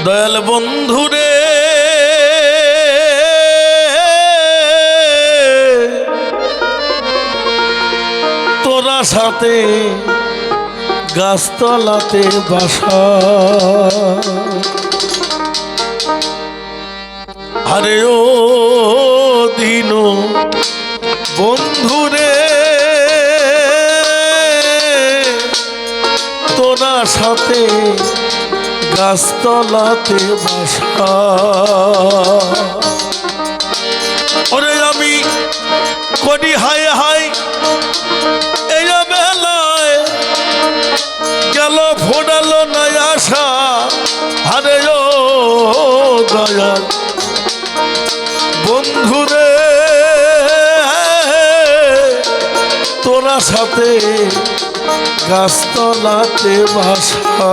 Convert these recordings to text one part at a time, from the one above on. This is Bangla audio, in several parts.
দয়াল বন্ধুরে তোরা সাথে গাছতলাতে বাসা, আরে ও দিন বন্ধুরে তোরা সাথে গাছতলাতে বাসা। ওরে আমি করি হাই হাই এই বেলায় গেল ফোটালো না আশা, আরে ও দয়াল বন্ধুরে তোরা সাথে গাছতলাতে বাসা।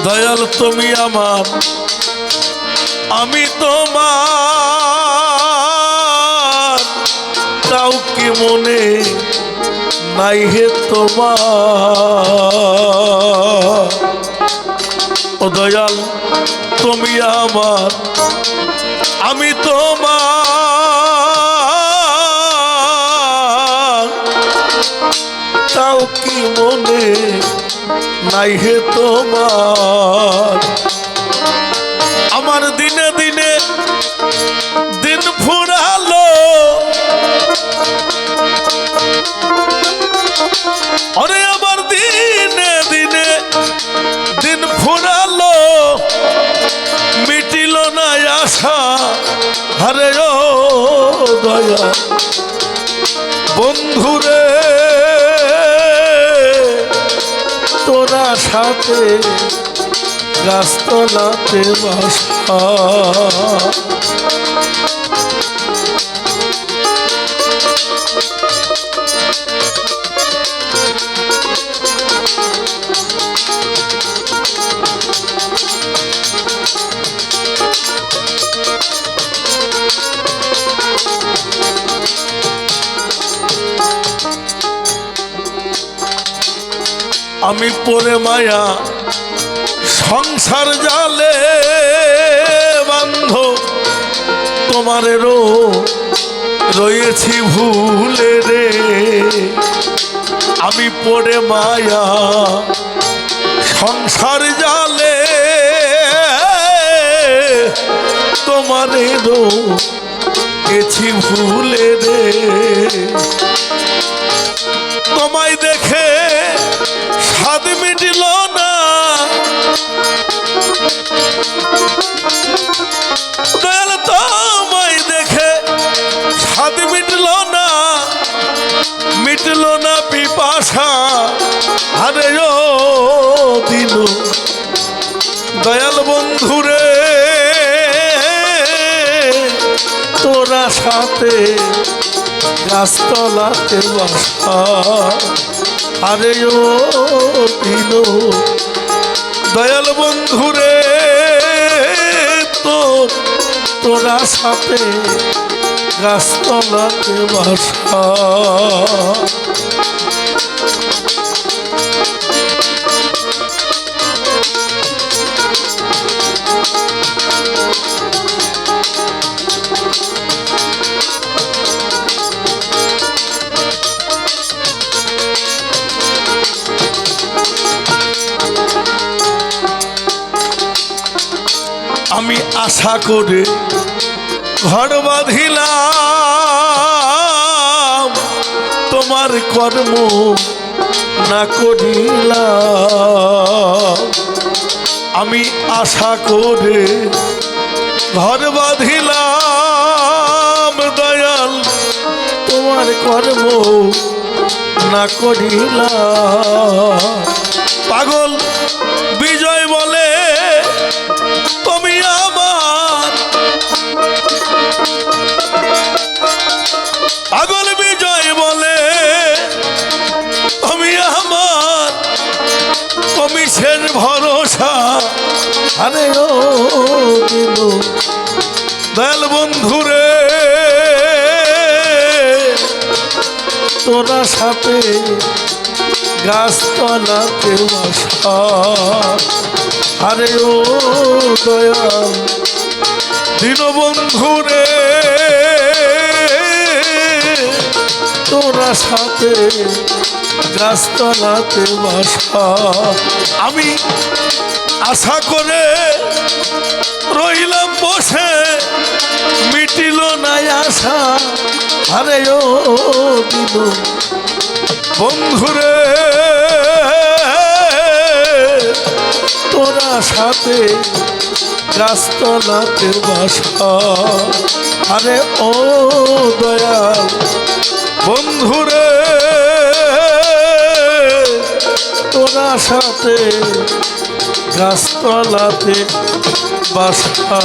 দয়াল তুমি আমার আমি তোমার, তাও কি মনে নাই হে তোমার। ও দয়াল তুমি আমার আমি তোমার, তাও কি মনে নাই হে তোমার। আমার দিনে দিনে দিন ফুরালো, আরে আমার দিনে দিনে দিন ফুরালো, মিটিল না আশা, আরে ও দয়া বন্ধুরে তোরা সাথে গাছতলাতে বাসা। আমি পরে মায়া সংসার জালে বান্ধ, তোমারেরও রয়েছি ভুলে রে। আমি পড়ে মায়া সংসার জালে তোমারেরও গেছি ভুলে রে। তোমায় দেখে স্বাদ মিটিল না, দয়াল তোমায় দেখে স্বাদ মিটল না, মিটল না পিপাসা, আরে ও দিন দয়াল বন্ধুরে তোরা সাথে গাছতলাতে বাসা, আরে ও দিন দয়াল বন্ধুরে তোরা সাথে গাছতলাতে বাসা। আমি আশা করে ঘর বাঁধিলাম, তোমার কর্ম না করিলাম। আমি আশা করে ঘর বাঁধিলাম, দয়াল তোমার কর্ম না করিলাম। পাগল বিজয় বলে তুমি আমার, পাগল বিজয় বলে আরে ও দিনু দয়াল বন্ধুরে তোরা সাথে গাছতলাতে বাসা আরে ও দয়াল দীনবন্ধুরে তোরা সাথে গাছতলাতে বাসা আমি আশা করে রইলাম বসে মিটিল না আশা আরে ও দিনু বন্ধুরে তোরা সাথে গাছতলাতে বাসা আরে ও দয়াল বন্ধুরে তোরা সাথে গাছতলাতে বাসা